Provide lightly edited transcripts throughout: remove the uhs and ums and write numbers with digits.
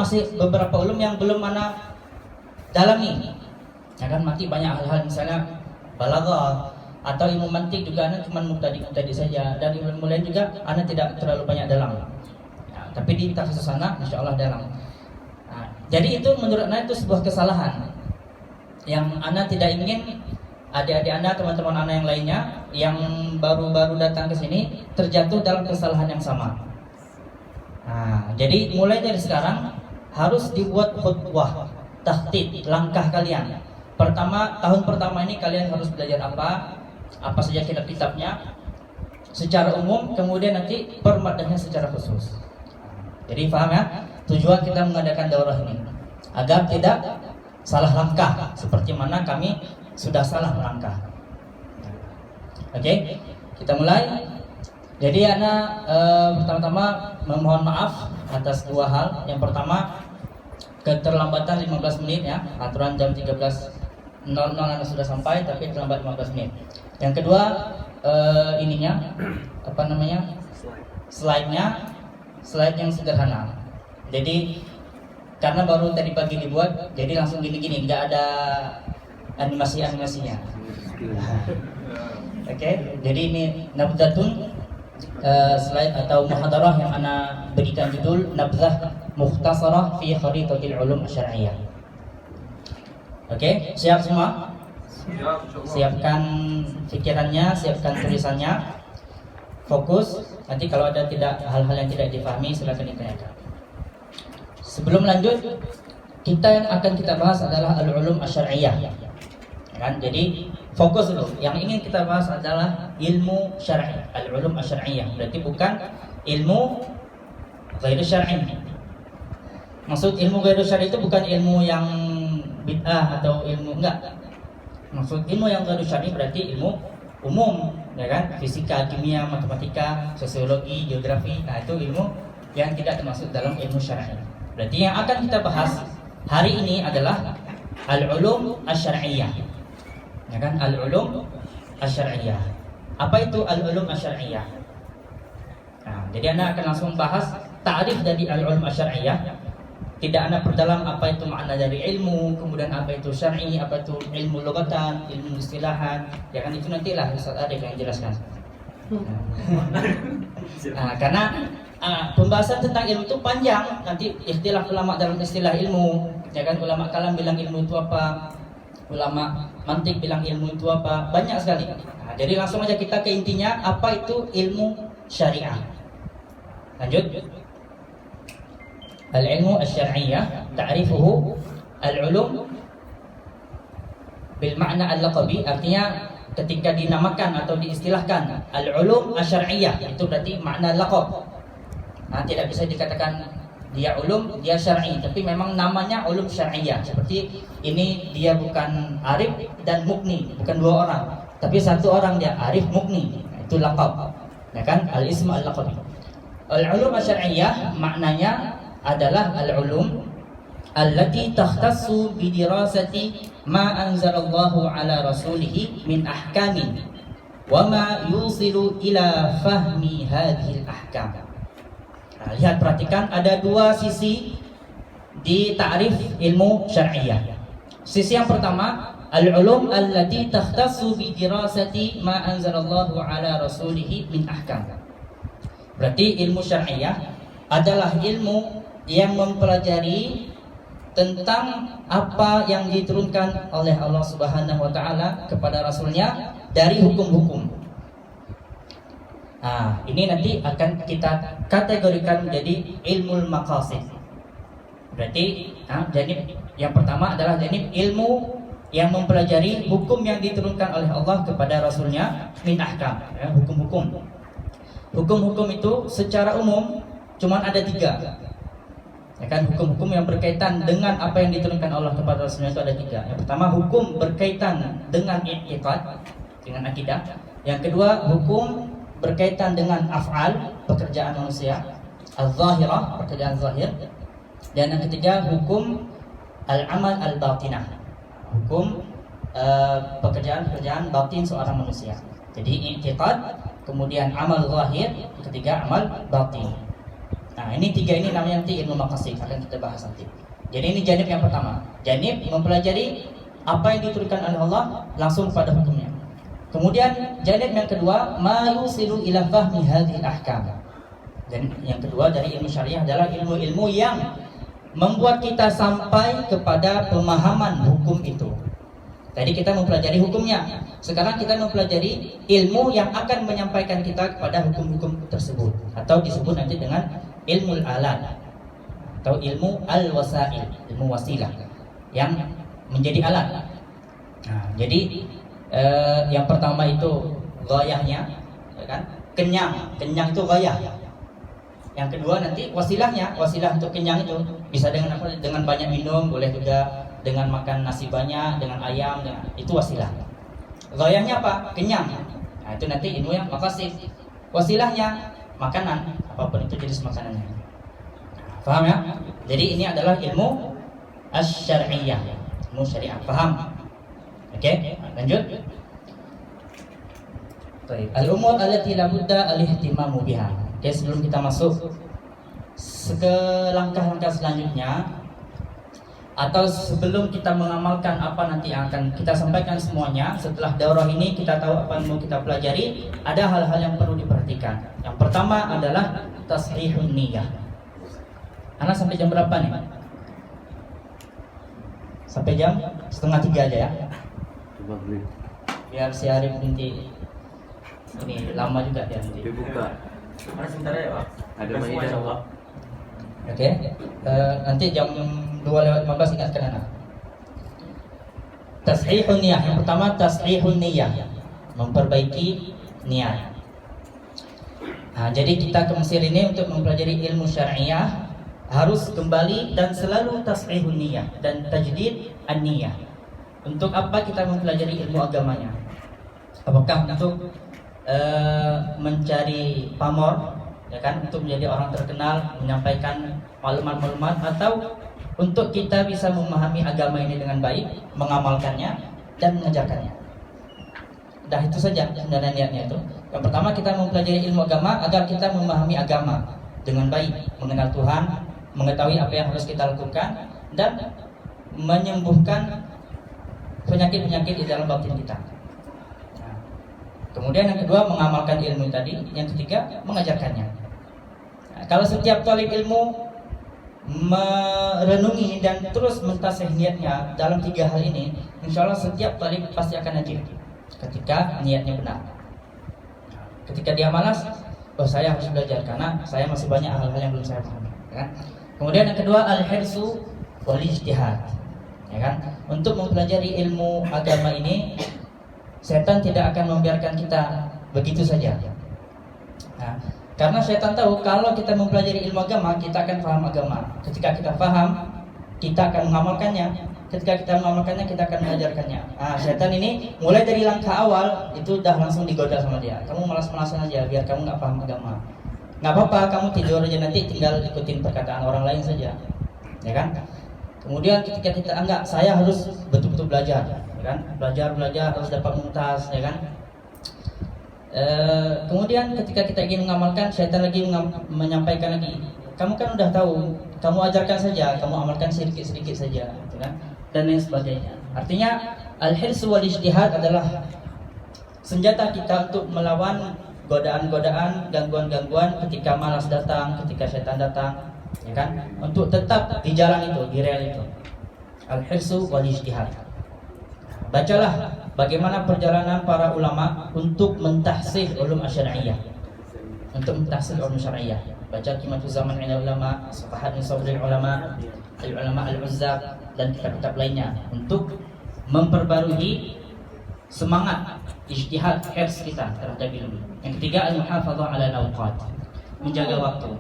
masih beberapa ulum yang belum ana dalami. Ya kan, mati banyak hal-hal, misalnya balaghah atau ilmu mantik juga ana cuma mubtadi saja, dan ilmu lain juga ana tidak terlalu banyak dalam. Ya, tapi di takhasus ana insyaallah dalam. Nah, jadi itu menurut ana itu sebuah kesalahan yang ana tidak ingin adik-adik anda, teman-teman anda yang lainnya yang baru-baru datang ke sini terjatuh dalam kesalahan yang sama. Nah, jadi mulai dari sekarang harus dibuat khutbah, tahtid, langkah kalian. Tahun pertama ini kalian harus belajar apa saja kitab-kitabnya secara umum, kemudian nanti permadanya secara khusus. Jadi paham ya? Tujuan kita mengadakan daurah ini agar tidak salah langkah seperti mana kami sudah salah melangkah. Oke, kita mulai. Jadi ana pertama-tama memohon maaf atas dua hal. Yang pertama, keterlambatan 15 menit ya. Aturan jam 13.00 ana sudah sampai tapi terlambat 15 menit. Yang kedua, slide yang sederhana. Jadi karena baru tadi pagi dibuat, jadi langsung gini-gini, nggak ada animasinya. Oke, jadi ini nabdatun, slide atau muhadarah yang ana berikan judul Nabzah Mukhtasarah fi Kharitatil Ulum Asy-Syar'iyyah. Oke, siap semua? Siapkan pikirannya, siapkan tulisannya, fokus. Nanti kalau ada hal-hal yang tidak dipahami silakan ditanyakan. Sebelum lanjut, yang akan kita bahas adalah al-ulum asy-syar'iyyah. Kan? Jadi fokus dulu. Yang ingin kita bahas adalah ilmu syar'i, al-ulum asy-syar'iyyah. Berarti bukan ilmu ghairu syar'i. Maksud ilmu ghairu syar'i itu bukan ilmu yang bid'ah atau ilmu enggak. Maksud ilmu yang ghairu syar'i berarti ilmu umum, ya kan? Fisika, kimia, matematika, sosiologi, geografi. Nah, itu ilmu yang tidak termasuk dalam ilmu syar'i. Berarti yang akan kita bahas hari ini adalah al-ulum asy-syar'iyyah. Ya kan, al-ulum asy-syar'iyyah. Apa itu al-ulum asy-syar'iyyah? Nah, jadi Anda akan langsung bahas ta'rif dari al-ulum asy-syar'iyyah. Tidak Anda perdalam apa itu makna dari ilmu, kemudian apa itu syar'i, apa itu ilmu lugatan, ilmu istilahan. Ya kan, itu nantilah Ustaz Arif yang jelaskan. Nah, karena pembahasan tentang ilmu itu panjang, nanti ikhtilaf ulama dalam istilah ilmu. Ya kan, ulama kalam bilang ilmu itu apa, ulama mantik bilang ilmu itu apa, banyak sekali. Nah, jadi langsung aja kita ke intinya, apa itu ilmu syariah. Lanjut. Al-ilmu asy-syar'iyyah, ta'rifuhu al-ulum bil makna al-laqabi, artinya ketika dinamakan atau diistilahkan al-ulum asy-syar'iyyah, itu berarti makna laqab. Nah, tidak bisa dikatakan dia ulum, dia syar'i, tapi memang namanya ulum syar'iyyah. Seperti ini, dia bukan arif dan mukni, bukan dua orang, tapi satu orang dia arif mukni. Nah, itu laqab. Ya kan? Al-ism al-laqabi. Al-ulum asy-syar'iyyah maknanya adalah al-ulum allati takhtassu bi dirasati ma anzalallahu ala rasulihi min ahkamin wa ma yusilu ila fahmi hadhil ahkam. Nah, lihat, perhatikan, ada dua sisi di ta'rif ilmu syar'iyyah. Sisi yang pertama, al-ulum allati takhtassu bi dirasati ma anzalallahu ala rasulihi min ahkam. Berarti ilmu syar'iyyah adalah ilmu yang mempelajari tentang apa yang diturunkan oleh Allah Subhanahu wa taala kepada Rasulnya dari hukum-hukum. Nah, ini nanti akan kita kategorikan menjadi ilmu maqasid. Berarti janib yang pertama adalah janib ilmu yang mempelajari hukum yang diturunkan oleh Allah kepada Rasulnya min ahkam, ya, hukum-hukum. Hukum-hukum itu secara umum cuma ada 3. Ya kan, hukum-hukum yang berkaitan dengan apa yang diturunkan Allah kepada Rasulnya itu ada 3. Yang pertama, hukum berkaitan dengan i'tiqad, dengan akidah. Yang kedua, hukum berkaitan dengan af'al, pekerjaan manusia, al-zahirah, pekerjaan zahir. Dan yang ketiga, hukum al-amal al-batinah, hukum pekerjaan-pekerjaan batin seorang manusia. Jadi i'tiqad, kemudian amal zahir, ketiga amal batin. Nah, ini tiga ini namanya nanti ilmu maqasid, akan kita bahas nanti. Jadi ini janib yang pertama. Janib mempelajari apa yang diturunkan oleh Allah langsung pada hukumnya. Kemudian janib yang kedua, ma yusilu ila fahmi hadhil ahkam. Dan yang kedua dari ilmu syariah adalah ilmu-ilmu yang membuat kita sampai kepada pemahaman hukum itu. Tadi kita mempelajari hukumnya. Sekarang kita mempelajari ilmu yang akan menyampaikan kita kepada hukum-hukum tersebut, atau disebut nanti dengan ilmu alat atau ilmu al-wasail, ilmu wasilah yang menjadi alat. Nah, jadi yang pertama itu ghayahnya, ya kan? Kenyang itu ghayah. Yang kedua nanti wasilahnya, wasilah untuk kenyang itu bisa dengan apa? Dengan banyak minum, boleh juga dengan makan nasi banyak, dengan ayam, itu wasilah. Ghayahnya apa? Kenyang. Nah, itu nanti ilmu yang maqasid. Wasilahnya makanan, apapun itu jenis makanannya. Paham ya? Jadi ini adalah ilmu asy-syar'iyyah, ilmu syariah. Paham? Oke, lanjut. Baik. Al-umur allati la budda al-ihtimamu biha. Oke, sebelum kita masuk ke langkah-langkah selanjutnya, atau sebelum kita mengamalkan apa nanti yang akan kita sampaikan semuanya, setelah daurah ini kita tahu apa yang mau kita pelajari, ada hal-hal yang perlu diperhatikan. Yang pertama adalah tashihun niyah. Anak sampai jam berapa nih? Sampai jam 2:30 aja ya. Biar si Arif nanti ini lama juga dia nanti. Dibuka. Mana sebentar ya Pak? Ada mainan. Oke, nanti jam 2:15 ingatkan anak. Tashihun niyah. Yang pertama tashihun niyah, memperbaiki niat. Nah, jadi kita ke Mesir ini untuk mempelajari ilmu syariah harus kembali dan selalu tashihun niyah dan tajdid an-niyah. Untuk apa kita mempelajari ilmu agamanya? Apakah untuk mencari pamor, ya kan, untuk menjadi orang terkenal, menyampaikan maklumat-maklumat, atau untuk kita bisa memahami agama ini dengan baik, mengamalkannya dan mengajarkannya? Dah itu saja sebenarnya niatnya itu. Yang pertama kita mempelajari ilmu agama agar kita memahami agama dengan baik, mengenal Tuhan, mengetahui apa yang harus kita lakukan, dan menyembuhkan penyakit-penyakit di dalam batin kita. Nah, kemudian yang kedua mengamalkan ilmu tadi, yang ketiga mengajarkannya. Nah, kalau setiap talib ilmu merenungi dan terus mentasih niatnya dalam tiga hal ini, insya Allah setiap talib pasti akan najib ketika niatnya benar. Ketika dia malas, oh saya harus belajar karena saya masih banyak hal-hal yang belum saya pahami, ya kan? Kemudian yang kedua al-hirsu wal ijtihad, ya kan? Untuk mempelajari ilmu agama ini, setan tidak akan membiarkan kita begitu saja. Nah, karena setan tahu kalau kita mempelajari ilmu agama, kita akan paham agama. Ketika kita paham, kita akan mengamalkannya. Ketika kita mengamalkannya, kita akan mengajarkannya. Nah, setan ini mulai dari langkah awal itu udah langsung digoda sama dia. Kamu malas-malasan aja biar kamu nggak paham agama. Nggak apa-apa, kamu tidur aja nanti tinggal ikutin perkataan orang lain saja, ya kan? Kemudian ketika kita enggak, saya harus betul-betul belajar, ya kan? Belajar harus dapat mumtaz, ya kan? Kemudian ketika kita ingin mengamalkan, setan lagi menyampaikan lagi, kamu kan udah tahu, kamu ajarkan saja, kamu amalkan sedikit-sedikit saja, gitu kan? Dan lain sebagainya. Artinya al-hirs wal ijtihad adalah senjata kita untuk melawan godaan-godaan, gangguan-gangguan ketika malas datang, ketika setan datang, ya kan? Untuk tetap di jalan itu, di rel itu. Al-hirsu wal ijtihad. Bacalah bagaimana perjalanan para ulama untuk mentahsih ulum asy-syar'iyyah. Untuk mentahsih ulum syar'iyyah. Baca Qimatuz Zaman 'inda ulama, Safahat min Sadril ulama, al-ulama al-uzzab, dan kitab-kitab lainnya untuk memperbarui semangat ijtihad hirs kita terhadap ilmu. Yang ketiga al-muhafadzah 'ala al-awqat, menjaga waktu.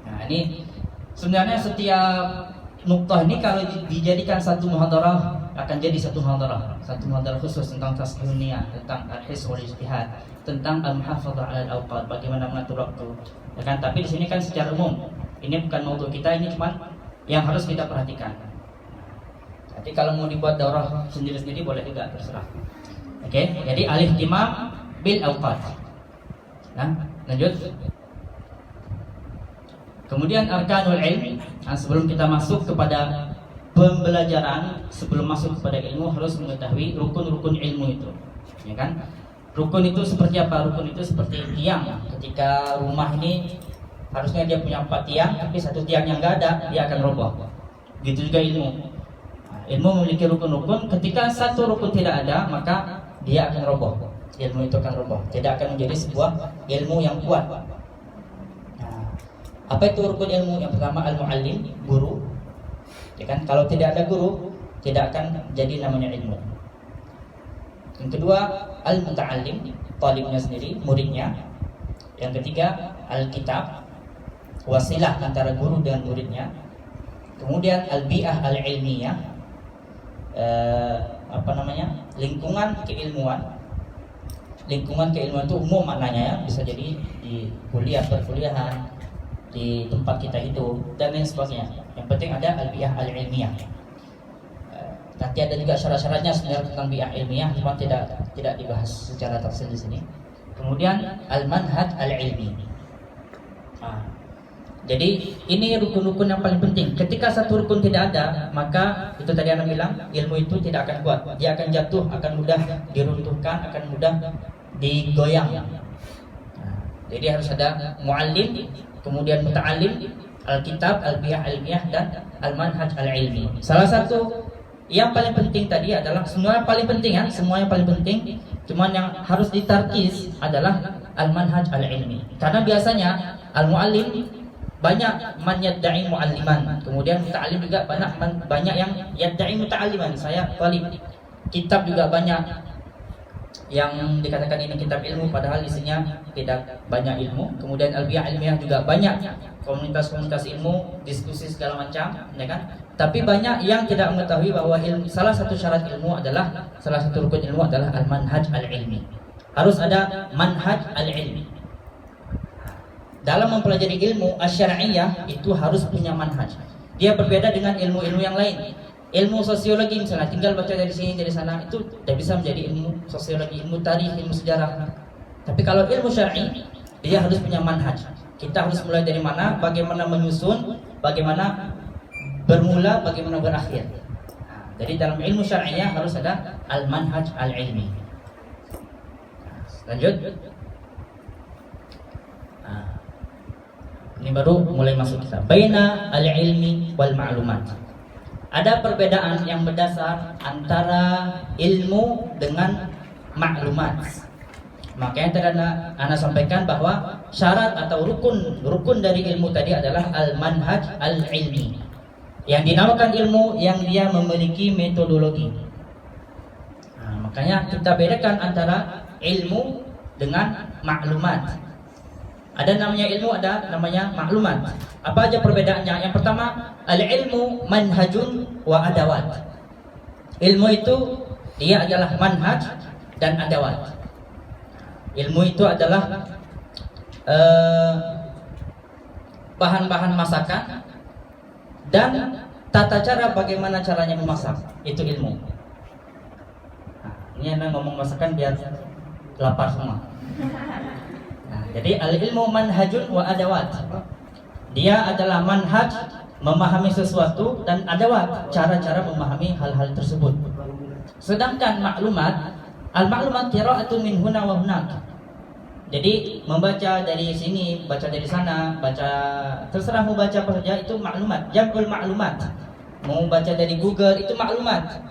Nah, ini sebenarnya setiap nuktah ini kalau dijadikan satu muhadarah akan jadi satu muhadarah khusus tentang tashihun niyah, tentang al-hirs wal ijtihad, tentang al-muhafadzah 'ala al-awqat, bagaimana mengatur waktu. Ya kan? Tapi di sini kan secara umum. Ini bukan maudhu kita, ini cuma yang harus kita perhatikan. Jadi kalau mau dibuat daurah sendiri-sendiri boleh juga, terserah. Oke, jadi al-ihtimam bil awqat. Nah, lanjut. Kemudian arkanul ilm, sebelum kita masuk kepada pembelajaran, sebelum masuk kepada ilmu harus mengetahui rukun-rukun ilmu itu, ya kan? Rukun itu seperti apa? Rukun itu seperti tiang. Ketika rumah ini harusnya dia punya 4 tiang, tapi satu tiang yang nggak ada, dia akan roboh. Gitu juga ilmu. Ilmu memiliki rukun-rukun. Ketika satu rukun tidak ada, maka dia akan roboh. Ilmu itu akan roboh. Tidak akan menjadi sebuah ilmu yang kuat. Nah, apa itu rukun ilmu? Yang pertama al-muallim, guru. Ya kan? Kalau tidak ada guru, tidak akan jadi namanya ilmu. Yang kedua al-muta'allim, talibnya sendiri, muridnya. Yang ketiga al-kitab, wasilah antara guru dengan muridnya. Kemudian al-bi'ah al-ilmiyah, lingkungan keilmuan. Lingkungan keilmuan itu umum maknanya ya, bisa jadi di kuliah, perkuliahan, di tempat kita hidup dan lain sebagainya. Yang penting ada al-bi'ah al-ilmiyah. Nanti ada juga syarat-syaratnya sebenarnya tentang bi'ah ilmiah, cuma tidak dibahas secara tafsil di sini. Kemudian al-manhaj al-ilmi. Jadi ini rukun-rukun yang paling penting. Ketika satu rukun tidak ada, maka itu tadi Anda bilang ilmu itu tidak akan kuat. Dia akan jatuh, akan mudah diruntuhkan, akan mudah digoyang. Jadi harus ada muallim, kemudian muta'allim, al-kitab, al-bi'ah al-ilmiyah dan al-manhaj al-ilmi. Salah satu yang paling penting tadi adalah semua yang paling penting ya, semua yang paling penting. Cuman yang harus ditarkis adalah al-manhaj al-ilmi. Karena biasanya al-muallim banyak man yadda'i mualliman, kemudian muta'allim juga banyak yang yadda'i muta'alliman. Saya talib kitab juga banyak yang dikatakan ini kitab ilmu padahal isinya tidak banyak ilmu. Kemudian al-bi'ah ilmiah juga banyak komunitas-komunitas ilmu, diskusi segala macam, ya kan? Tapi banyak yang tidak mengetahui bahwa salah satu syarat ilmu adalah, salah satu rukun ilmu adalah al-manhaj al-ilmi. Harus ada manhaj al-ilmi. Dalam mempelajari ilmu asy-syar'iyyah itu harus punya manhaj. Dia berbeda dengan ilmu-ilmu yang lain. Ilmu sosiologi misalnya tinggal baca dari sini dari sana itu tidak bisa menjadi ilmu sosiologi, ilmu tarikh, ilmu sejarah. Tapi kalau ilmu syar'i dia harus punya manhaj. Kita harus mulai dari mana, bagaimana menyusun, bagaimana bermula, bagaimana berakhir. Jadi dalam ilmu syar'iyyah harus ada al-manhaj al-ilmi. Lanjut. Ini baru mulai masuk kita. Baina al-ilmi wal ma'lumat. Ada perbedaan yang berdasar antara ilmu dengan maklumat. Makanya tadi Anda sampaikan bahwa syarat atau rukun dari ilmu tadi adalah al-manhaj al-ilmi. Yang dinamakan ilmu yang dia memiliki metodologi. Makanya kita bedakan antara ilmu dengan maklumat. Ada namanya ilmu, ada namanya maklumat. Apa aja perbedaannya? Yang pertama, al-ilmu manhajun wa adawat. Ilmu itu dia adalah manhaj dan adawat. Ilmu itu adalah bahan-bahan masakan dan tata cara bagaimana caranya memasak. Itu ilmu. Ini Anda ngomong masakan biar lapar semua. Jadi al-ilmu manhajun wa adawat. Dia adalah manhaj, memahami sesuatu, dan adawat, cara-cara memahami hal-hal tersebut. Sedangkan maklumat, al-maklumat qira'atun min huna wa hunak. Jadi membaca dari sini, baca dari sana, baca terserah mau baca apa saja itu maklumat. Jam'ul maklumat. Mau baca dari Google itu maklumat.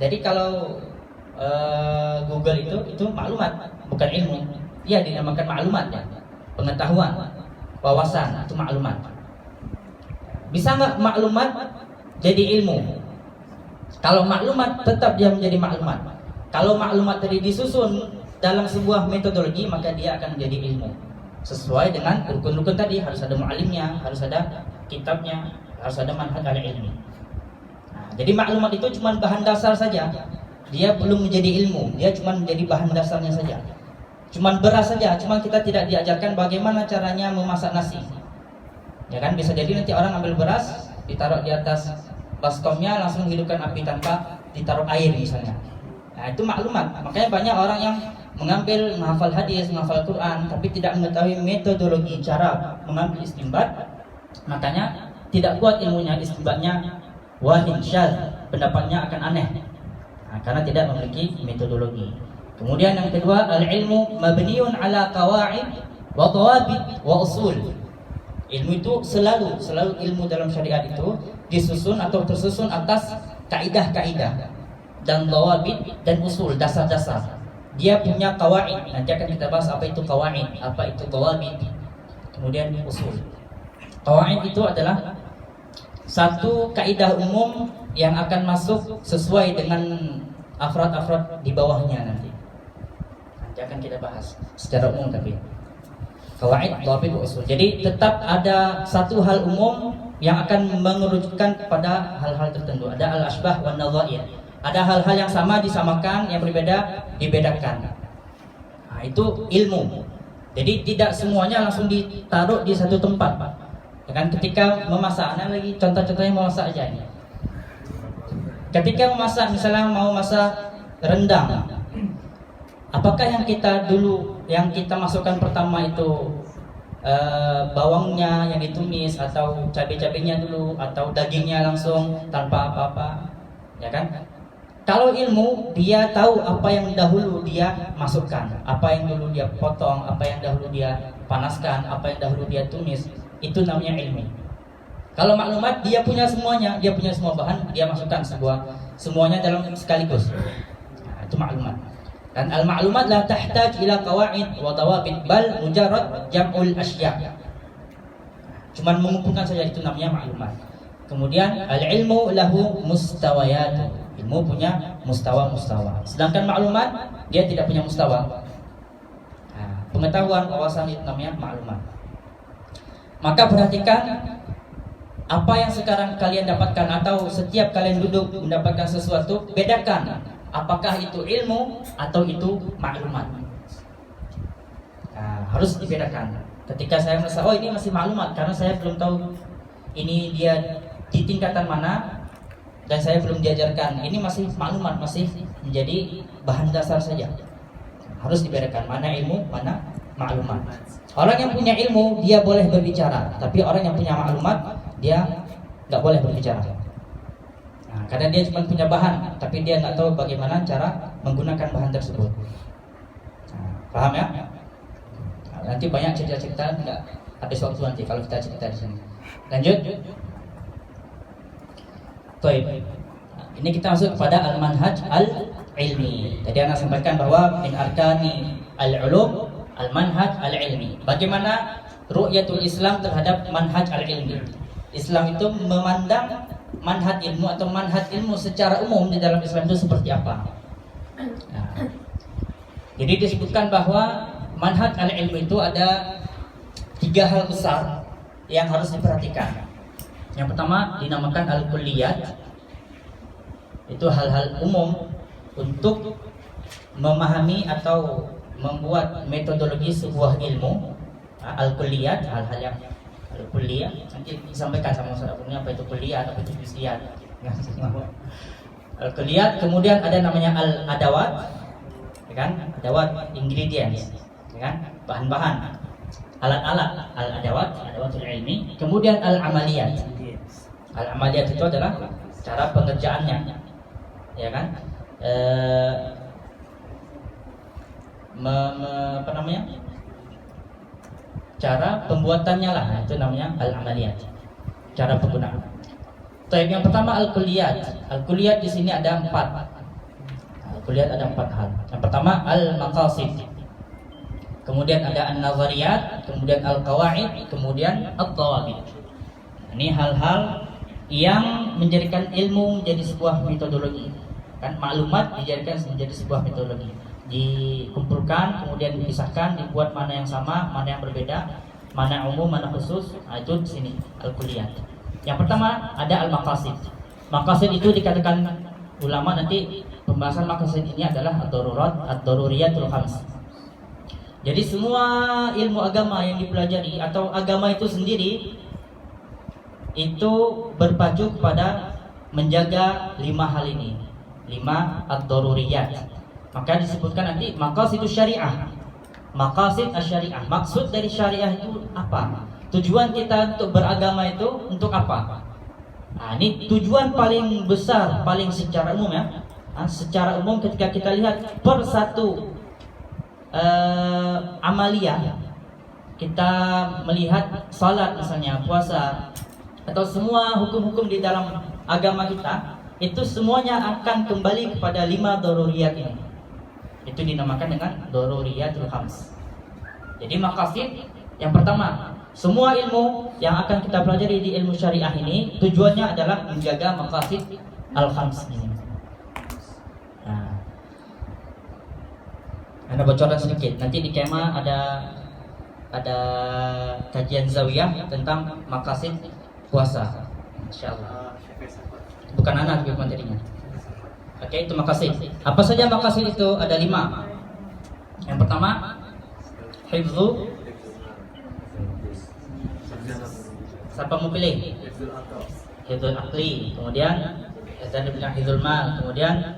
Jadi kalau Google itu maklumat, bukan ilmu. Ia dinamakan maklumat ya, pengetahuan, wawasan, itu maklumat. Bisa nggak maklumat jadi ilmu? Kalau maklumat tetap dia menjadi maklumat. Kalau maklumat tadi disusun dalam sebuah metodologi maka dia akan menjadi ilmu. Sesuai dengan rukun-rukun tadi, harus ada mu'alimnya, harus ada kitabnya, harus ada manhaj al-ilmi. Jadi maklumat itu cuma bahan dasar saja. Dia belum menjadi ilmu, dia cuma menjadi bahan dasarnya saja. Cuman beras saja, cuman kita tidak diajarkan bagaimana caranya memasak nasi. Ya kan, bisa jadi nanti orang ambil beras, ditaruh di atas baskomnya, langsung hidupkan api tanpa ditaruh air misalnya. Nah, itu maklumat. Makanya banyak orang yang mengambil, menghafal hadis, menghafal Quran, tapi tidak mengetahui metodologi cara mengambil istinbat, makanya tidak kuat ilmunya, istinbatnya wahin, syadz, pendapatnya akan aneh. Nah, karena tidak memiliki metodologi. Kemudian yang kedua, al-ilmu mabniun ala qawaid wa dhawabit wa usul. Ilmu itu selalu ilmu dalam syariat itu disusun atau tersusun atas kaidah-kaidah dan dhawabit dan usul, dasar-dasar. Dia punya qawaid. Nanti akan kita bahas apa itu qawaid, apa itu dhawabit, kemudian usul. Qawaid itu adalah satu kaidah umum yang akan masuk sesuai dengan afrad-afrad di bawahnya nanti. Nanti akan kita bahas secara umum tapi qawaid, dhawabit, usul. Jadi tetap ada satu hal umum yang akan mengerujukkan kepada hal-hal tertentu. Ada al-asbah wan nadhair. Ada hal-hal yang sama disamakan, yang berbeda dibedakan. Nah, itu ilmu. Jadi tidak semuanya langsung ditaruh di satu tempat. Kan ketika memasak, nah lagi contoh-contohnya memasak aja ini. Ketika memasak, misalnya mau masak rendang, apakah yang kita masukkan pertama itu bawangnya yang ditumis, atau cabai-cabainya dulu, atau dagingnya langsung tanpa apa-apa, ya kan? Kalau ilmu, dia tahu apa yang dahulu dia masukkan, apa yang dulu dia potong, apa yang dahulu dia panaskan, apa yang dahulu dia tumis. Itu namanya ilmu. Kalau maklumat, dia punya semuanya, dia punya semua bahan, dia masukkan semuanya dalam sekaligus. Nah, itu maklumat. Dan al-maklumat la tahtaj ila qawaid wa dawabit, bal mujarrad jam'ul asya'. Cuman mengumpulkan saja, itu namanya maklumat. Kemudian al-ilmu lahu mustawayat. Ilmu punya mustawa-mustawa. Sedangkan maklumat dia tidak punya mustawa. Nah, pengetahuan, wawasan itu namanya maklumat. Maka perhatikan apa yang sekarang kalian dapatkan, atau setiap kalian duduk mendapatkan sesuatu, bedakan apakah itu ilmu atau itu maklumat. Nah, harus dibedakan. Ketika saya merasa, oh ini masih maklumat karena saya belum tahu ini dia di tingkatan mana, dan saya belum diajarkan, ini masih maklumat, masih menjadi bahan dasar saja. Harus dibedakan mana ilmu, mana maklumat. Orang yang punya ilmu dia boleh berbicara, tapi orang yang punya maklumat dia nggak boleh berbicara. Nah, karena dia cuma punya bahan, tapi dia nggak tahu bagaimana cara menggunakan bahan tersebut. Nah, paham ya? Nah, nanti banyak cerita-cerita, nggak habis waktu nanti kalau kita cerita di sini. Lanjut. Baik. Ini kita masuk kepada al-manhaj al-ilmi. Tadi Anda sampaikan bahwa min arkani al-ulum al-manhaj al-ilmi. Bagaimana ru'yatul Islam terhadap manhaj al-ilmi? Islam itu memandang manhaj ilmu atau manhaj ilmu secara umum di dalam Islam itu seperti apa? Nah, jadi disebutkan bahwa manhaj al-ilmi itu ada 3 hal besar yang harus diperhatikan. Yang pertama dinamakan al-kulliyat. Itu hal-hal umum untuk memahami atau membuat metodologi sebuah ilmu. Al-kulliyat, hal-hal yang al-kulliyat. Nanti disampaikan sama Ustaz Abu apa itu kulliyat, apa itu juz'iyat. Al-kulliyat, kemudian ada namanya al-adawat, ya kan? Adawat, ingredients, ya kan? Bahan-bahan, alat-alat, al-adawat, adawatul ilmi. Kemudian al-amaliyat. Al-amaliyat itu adalah cara pengerjaannya, ya kan? Apa namanya? Cara pembuatannya lah, itu namanya al-amaliyat. Cara penggunaan. Baik, yang pertama al-kulliyat. Al-kulliyat di sini ada 4. Al-kulliyat ada 4 hal. Yang pertama al-maqasid. Kemudian ada an-nazariyat, kemudian al-qawaid, kemudian ad-dhawabit. Ini hal-hal yang menjadikan ilmu menjadi sebuah metodologi. Kan maklumat dijadikan menjadi sebuah metodologi. Dikumpulkan, kemudian dipisahkan, dibuat mana yang sama, mana yang berbeda, mana umum, mana khusus. Nah, itu di sini al-kulliyat. Yang pertama ada al-maqasid. Maqasid itu dikatakan ulama nanti pembahasan maqasid ini adalah ad-darurat, ad-daruriyatul khams. Jadi semua ilmu agama yang dipelajari atau agama itu sendiri itu berpacu kepada menjaga 5 hal ini. 5 ad-daruriyat. Maka disebutkan nanti maqasidus syariah. Maqasid syariah. Maksud dari syariah itu apa? Tujuan kita untuk beragama itu untuk apa? Nah, ini tujuan paling besar, paling secara umum ya. Secara umum ketika kita lihat per satu amaliyah, kita melihat salat misalnya, puasa, atau semua hukum-hukum di dalam agama kita, itu semuanya akan kembali kepada 5 daruriyat ini. Itu dinamakan dengan daruriyatul khams. Jadi maqasid yang pertama, semua ilmu yang akan kita pelajari di ilmu syariah ini tujuannya adalah menjaga maqasid al-khams ini. Nah, ada bocoran sedikit. Nanti di kemah ada kajian zawiyah tentang maqasid puasa, insyaallah. Bukan anak tapi materinya. Oke, itu maqasid. Apa saja maqasid itu? Ada 5. Yang pertama, hifzu. Siapa mau pilih? Hifzul aqli. Kemudian hifzul mal. Kemudian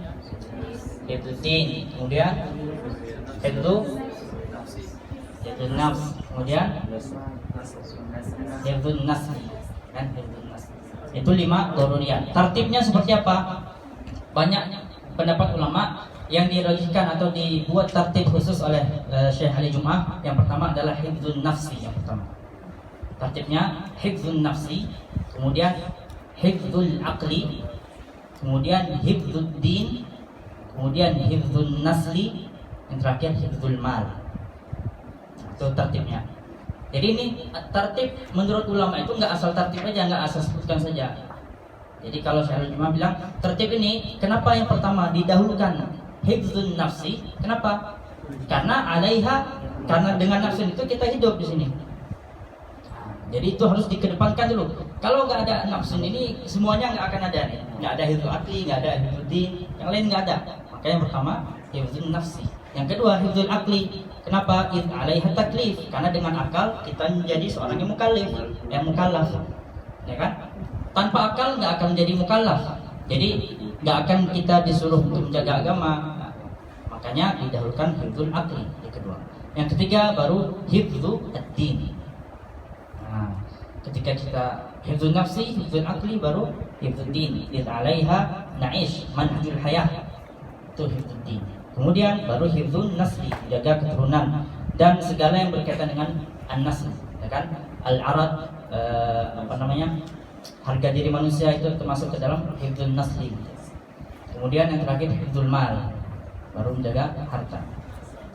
hifzul din. Kemudian hifzul nafs. Kemudian hifzul nasli. Dan hifzul nasli. Itu 5 daruriyat. Tartibnya seperti apa? Banyak pendapat ulama yang dirajihkan atau dibuat tertib khusus oleh Syekh Ali Jum'ah. Yang pertama adalah hifdzun nafsi. Yang pertama tertibnya hifdzun nafsi, kemudian hifdzul aqli, kemudian hifdzud din, kemudian hifdzun nasli, yang terakhir hifdzul mal. Itu tertibnya. Jadi ini tertib menurut ulama itu nggak asal tertib aja, nggak asal sebutkan saja. Jadi kalau Syekh Al-Jum'ah bilang tertib ini, kenapa yang pertama didahulukan hifdzun nafsi? Kenapa? Karena karena dengan nafsu itu kita hidup di sini. Jadi itu harus dikedepankan dulu. Kalau nggak ada nafsu ini, semuanya nggak akan ada. Nggak ada hifdzul aqli, nggak ada hifdzul din, yang lain nggak ada. Maka yang pertama hifdzun nafsi. Yang kedua hifdzul aqli. Kenapa? Id 'alaiha taklif. Karena dengan akal kita menjadi seorang yang mukallaf, ya kan? Tanpa akal nggak akan menjadi mukallaf. Jadi nggak akan kita disuruh untuk menjaga agama. Makanya didahulukan hifdzul aqli yang kedua. Yang ketiga baru hifdzul ad-din. Nah, ketika kita hifdzul nafsi, hifdzul aqli, baru hifdzul din. Id 'alaiha na'ish manhajul hayah. Itu hifdzul din. Kemudian baru hifdzun nasli, jaga keturunan dan segala yang berkaitan dengan an-nasl, ya kan? Al-arad, harga diri manusia itu termasuk ke dalam hifdzun nasli. Kemudian yang terakhir hifdzul mal, baru menjaga harta.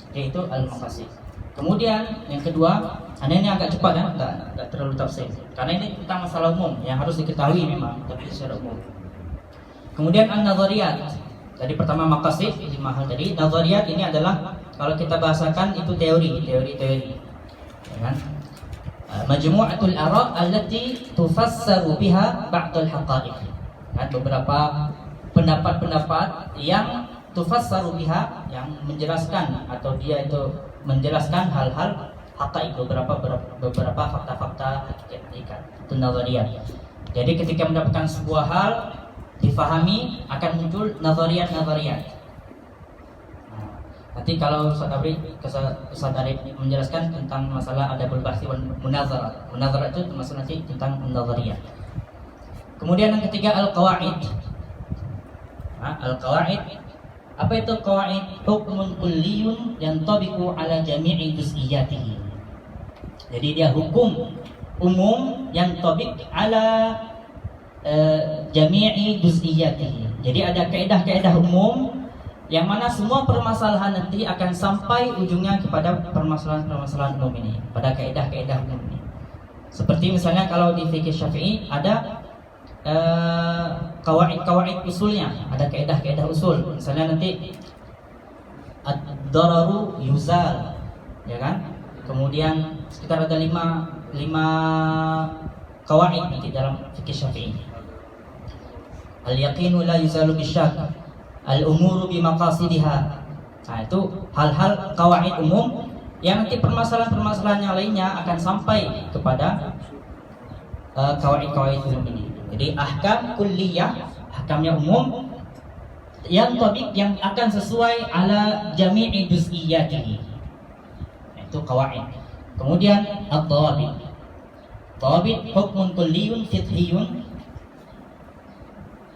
Oke, itu al-maqasid. Kemudian yang kedua, ini agak cepat ya, enggak terlalu tafsir. Karena ini tentang masalah umum yang harus diketahui memang, tapi secara umum. Kemudian an-nadhariyat. Tadi pertama maqasid, 5 hal tadi. Nadhariyat ini adalah kalau kita bahasakan itu teori. Ya kan? Majmu'atul ara' allati tufassaru biha ba'dul haqa'iq. Kan beberapa pendapat-pendapat yang tufassaru biha, yang menjelaskan atau dia itu menjelaskan hal-hal haqa'iq, beberapa fakta-fakta hakikat. Itu nadhariyat. Jadi ketika mendapatkan sebuah hal difahami, akan muncul nazariyat. Nanti kalau Ustaz Arif menjelaskan tentang masalah adabul bahsi wal munazarat. Munazarat itu termasuk nanti tentang nazariyat. Kemudian yang ketiga al-qawaid. Al-qawaid. Apa itu qawaid? Hukmun kulliyun yantabiqu ala jami'i juz'iyatihi. Jadi dia hukum umum yang tabik ala jami'i juz'iyatihi. Jadi ada kaidah-kaidah umum yang mana semua permasalahan nanti akan sampai ujungnya kepada permasalahan-permasalahan umum ini, pada kaidah-kaidah umum ini. Seperti misalnya kalau di fikih Syafi'i ada kawaid usulnya, ada kaidah-kaidah usul. Misalnya nanti ad-dararu yuzal, ya kan? Kemudian sekitar ada 5 kawaid nanti dalam fikih Syafi'i. Al-yaqinu la yuzalu bisyak, al-umuru bimaqasidiha. Nah, itu hal-hal kawaid umum yang nanti permasalahan-permasalahan yang lainnya akan sampai kepada kawaid-kawaid umum ini. Jadi ahkam kulliyah, ahkamnya umum, yang tabik yang akan sesuai ala jami'i juz'iyatihi, itu qawaid. Kemudian ad-dawabit. Dawabit hukmun kulliyun fiqhiyun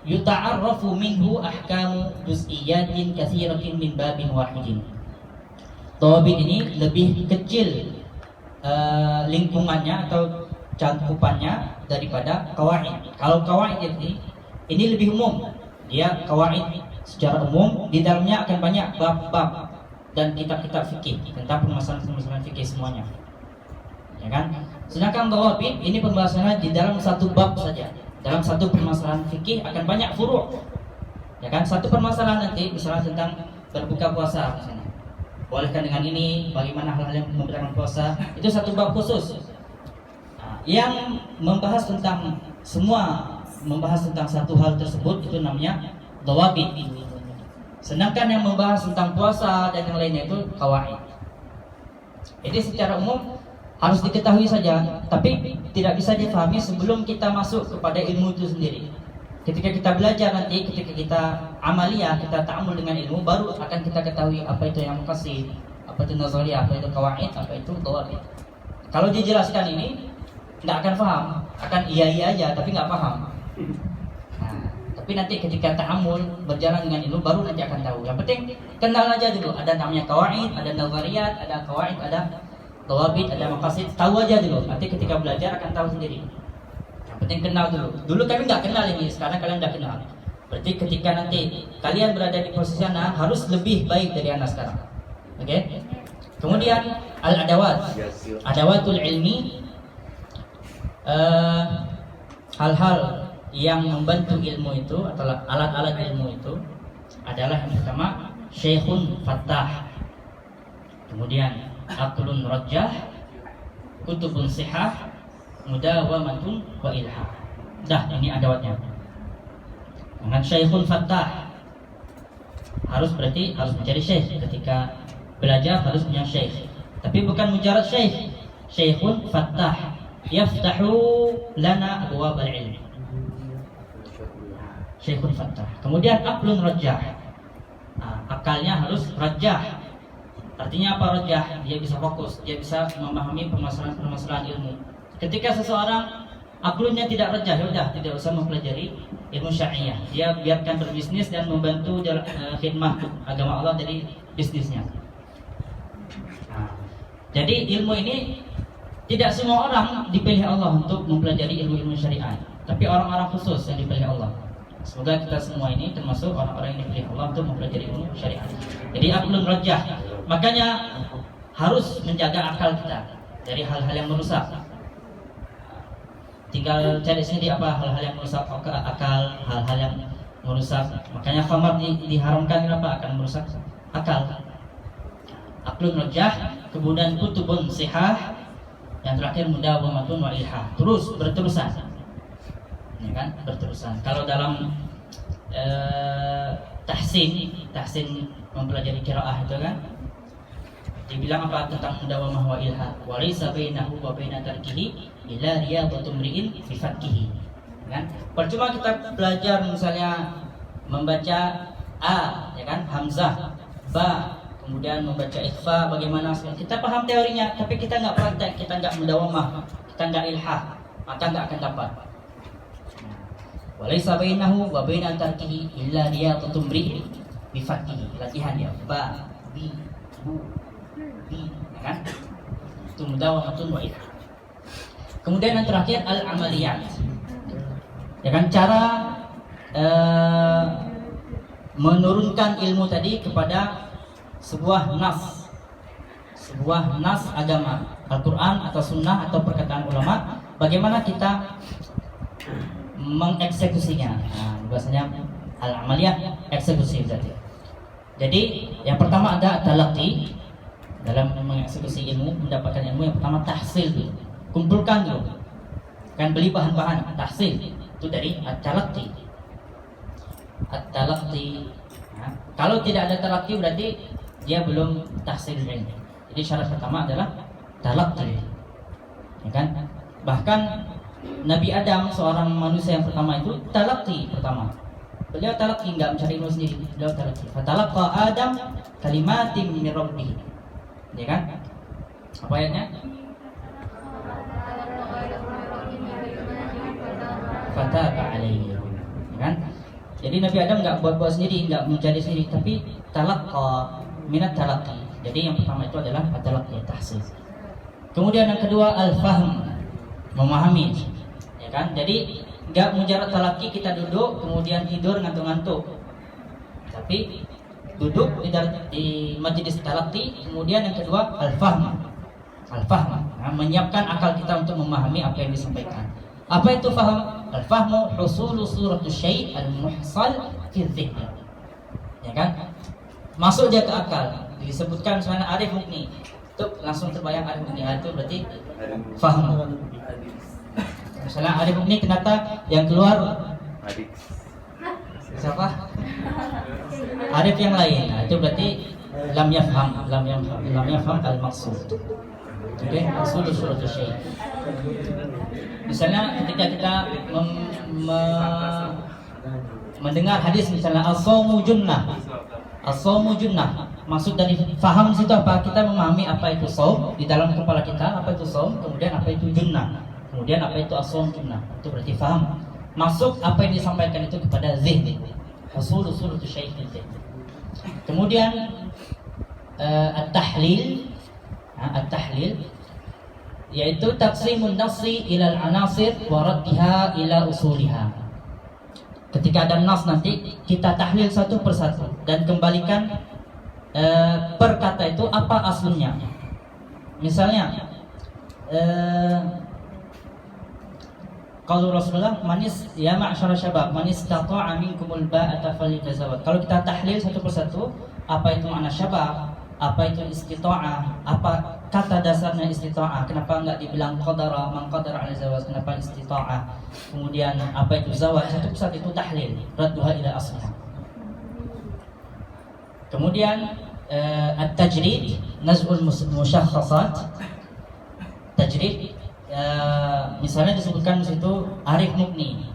yuta'arrafu minhu ahkamu juz'iyatin katsiratin min babin wahidin. Dawabit ini lebih kecil lingkungannya atau cakupannya daripada qawaid. Kalau qawaid ini lebih umum. Dia qawaid secara umum, di dalamnya akan banyak bab-bab dan kitab-kitab fikih tentang permasalahan-permasalahan fikih semuanya, ya kan? Sedangkan dawabit ini pembahasannya di dalam satu bab saja. Dalam satu permasalahan fikih akan banyak furu', ya kan? Satu permasalahan nanti misalnya tentang berbuka puasa misalnya, bolehkan dengan ini, bagaimana hal-hal yang membatalkan puasa, itu satu bab khusus. Yang membahas tentang satu hal tersebut itu namanya dawabit. Sedangkan yang membahas tentang puasa dan yang lainnya itu qawaid. Jadi secara umum harus diketahui saja, tapi tidak bisa difahami sebelum kita masuk kepada ilmu itu sendiri. Ketika kita belajar nanti, ketika kita amaliyah, kita ta'amul dengan ilmu, baru akan kita ketahui apa itu yang maqasid, apa itu nazariyah, apa itu qawaid, apa itu dawabit. Kalau dijelaskan ini nggak akan paham, akan iya aja tapi nggak paham. Tapi nanti ketika ta'amul berjalan dengan ilmu baru nanti akan tahu. Yang penting kenal aja dulu. Ada namanya qawaid, ada nazariyat, ada qawaid, ada dawabit, ada maqasid. Tahu aja dulu. Nanti ketika belajar akan tahu sendiri. Yang penting kenal dulu. Dulu kami nggak kenal ini, sekarang kalian udah kenal. Berarti ketika nanti kalian berada di posisi anak harus lebih baik dari anak sekarang. Oke? Kemudian al-adawat. Adawatul ilmi, hal-hal yang membantu ilmu itu atau alat-alat ilmu itu adalah yang pertama syekhun fattah, kemudian aqlun rajjah, kutubun sihah, mudawamatun wa ilhah. Dah, ini adawatnya. Dengan syekhun fattah berarti harus mencari syekh. Ketika belajar harus punya syekh, tapi bukan mujarad syekh. Syekhun fattah yaftahu lana abwabal ilmi. Syekhun fattah. Kemudian aqlun rajjah. Akalnya harus rajjah. Artinya apa rajjah? Dia bisa fokus, dia bisa memahami permasalahan-permasalahan ilmu. Ketika seseorang aklunnya tidak rajjah, ya tidak usah mempelajari ilmu syariah. Dia biarkan berbisnis dan membantu khidmah agama Allah dari bisnisnya. Jadi ilmu ini tidak semua orang dipilih Allah untuk mempelajari ilmu-ilmu syariat, tapi orang-orang khusus yang dipilih Allah. Semoga kita semua ini termasuk orang-orang yang dipilih Allah untuk mempelajari ilmu syariat. Jadi aqlun rajjah. Makanya harus menjaga akal kita dari hal-hal yang merusak. Tinggal cari sendiri apa hal-hal yang merusak akal, hal-hal yang merusak. Makanya khamar diharamkan, kenapa? Akan merusak akal. Aqlun rajjah, kemudian kutubun sihah, yang terakhir mudawamatun wa ilhah. Terus berterusan. Ya kan? Berterusan. Kalau dalam tahsin mempelajari qiraah itu kan dibilang apa tentang mudawamah wa ilhah? Wa laysa bainahu wa baina tarkihi illa riyadatu mri'in bi fatkihi. Kan? Percuma kita belajar misalnya membaca a, ya kan? Hamzah, ba, kemudian membaca ikhfa, bagaimana kita paham teorinya, tapi kita nggak praktek, kita nggak mudawamah, kita nggak ilhah, maka nggak akan dapat. Walaysa bainahu wa baina tarkihi illa riyadatu mri'in bi fatkihi. Latihan ya, ba, bi, bu, bi, ya kan? Itu mudawamatun wa ilhah. Kemudian yang terakhir al-amaliyat. Ya kan, cara menurunkan ilmu tadi kepada sebuah nas agama, Al-Quran atau Sunnah atau perkataan ulama, bagaimana kita mengeksekusinya. Bahasanya al-amaliyah, eksekusi berarti. Jadi yang pertama ada talaqi, dalam mengeksekusi ilmu, mendapatkan ilmu yang pertama tahsil dulu, kumpulkan dulu, kan beli bahan-bahan tahsil itu dari at-talaqi. At-talaqi. Kalau tidak ada talaqi berarti dia belum tahsil ilmu. Jadi syarat pertama adalah talaqi. Ya kan? Bahkan Nabi Adam, seorang manusia yang pertama itu talaqi pertama. Beliau talaqi, enggak mencari ilmu sendiri. Beliau talaqi. Fatalaqa Adam kalimatin min rabbih. Ya kan? Apa ayatnya? Fataba alaihi. Ya kan? Jadi Nabi Adam enggak buat-buat sendiri, enggak mencari sendiri, tapi talaqqa minat talaqi. Jadi yang pertama itu adalah at-talaqqi, tahsil. Kemudian yang kedua al-fahm, memahami. Ya kan? Jadi enggak mujarad talaqi kita duduk kemudian tidur ngantuk-ngantuk. Tapi duduk di majelis talaqi, kemudian yang kedua al-fahm. Al-fahm, menyiapkan akal kita untuk memahami apa yang disampaikan. Apa itu faham? Al-fahmu husulu suratul syai' al-muhsal fi dzihn. Ya kan? Masuk dia ke akal. Disebutkan sebenarnya arif mukni. Itu langsung terbayang arif mukni. Itu berarti faham. Misalnya arif mukni ternyata yang keluar siapa? Arif yang lain. Nah, itu berarti lam yafham al-maqsud. Oke, husulu suratul syai'. Misalnya ketika kita mendengar hadis misalnya as-shaumu junnah. As-shaumu junnah. Maksud dari faham situ apa? Kita memahami apa itu shaum di dalam kepala kita, apa itu shaum, kemudian apa itu junnah. Kemudian apa itu as-shaum junnah. Itu berarti faham. Masuk apa yang disampaikan itu kepada zihn. Husulu suratul syai'. Kemudian at-tahlil. At-tahlil yaitu taqsimun nafsi ilal anasir wa raddiha ila usuliha. Ketika ada nas nanti kita tahlil satu persatu dan kembalikan per kata itu apa aslinya. Misalnya kalau Rasulullah manis ya ma'syara syabab manis istata'a minkumul ba'ata falyatazawwaj. Kalau kita tahlil satu persatu apa itu makna syabab, apa itu istita'ah, apa kata dasarnya istita'ah, kenapa enggak dibilang qadara, man qadara 'ala zawaj, kenapa istita'ah, kemudian apa itu zawaj, satu persatu itu tahlil, radduha ila asliha. Kemudian at-tajrid, naz'ul musyakhkhasat. Tajrid misalnya disebutkan di situ arif mukni.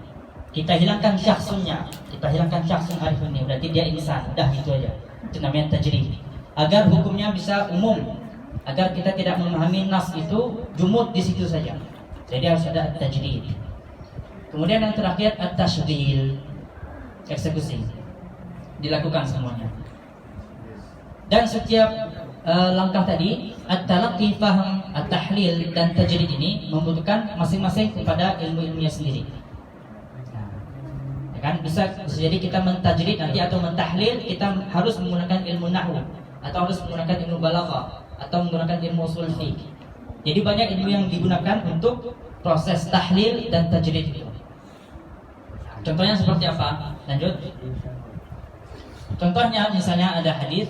Kita hilangkan syakhsunnya, kita hilangkan syakhsun arif mukni, berarti dia insan, udah itu aja. Itu namanya tajrid. Agar hukumnya bisa umum, agar kita tidak memahami nas itu jumud di situ saja. Jadi harus ada tajrid. Kemudian yang terakhir at-tashdil, eksekusi. Dilakukan semuanya. Dan setiap langkah tadi, at-talaqqi, faham, at-tahlil dan tajrid ini membutuhkan masing-masing kepada ilmu-ilmunya sendiri. Ya kan bisa jadi kita mentajrid nanti atau mentahlil kita harus menggunakan ilmu nahwu atau harus menggunakan ilmu balaghah atau menggunakan ilmu usul fiqh. Jadi banyak ilmu yang digunakan untuk proses tahlil dan tajrid itu. Contohnya seperti apa? Lanjut. Contohnya misalnya ada hadis